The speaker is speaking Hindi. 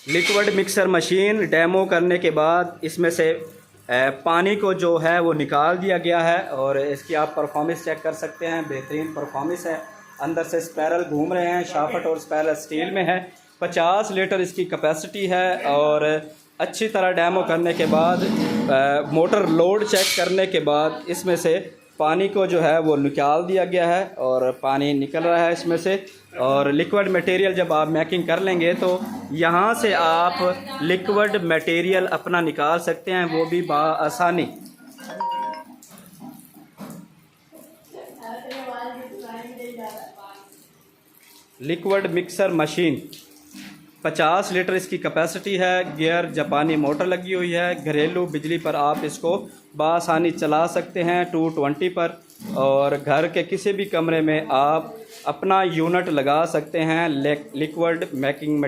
लिक्विड मिक्सर मशीन डेमो करने के बाद इसमें से पानी को जो है वो निकाल दिया गया है और इसकी आप परफॉर्मेंस चेक कर सकते हैं। बेहतरीन परफॉर्मेंस है। अंदर से स्पैरल घूम रहे हैं। शाफ्ट और स्पैरल स्टील में है। 50 लीटर इसकी कैपेसिटी है और अच्छी तरह डेमो करने के बाद मोटर लोड चेक करने के बाद इसमें से पानी को जो है वो निकाल दिया गया है और पानी निकल रहा है इसमें से। और लिक्विड मटेरियल जब आप मैकिंग कर लेंगे तो यहाँ से आप लिक्विड मटेरियल अपना निकाल सकते हैं, वो भी आसानी। लिक्विड मिक्सर मशीन 50 लीटर इसकी कैपेसिटी है। गियर जापानी मोटर लगी हुई है। घरेलू बिजली पर आप इसको बआसानी चला सकते हैं 220 पर। और घर के किसी भी कमरे में आप अपना यूनिट लगा सकते हैं लिक्विड मैकिंग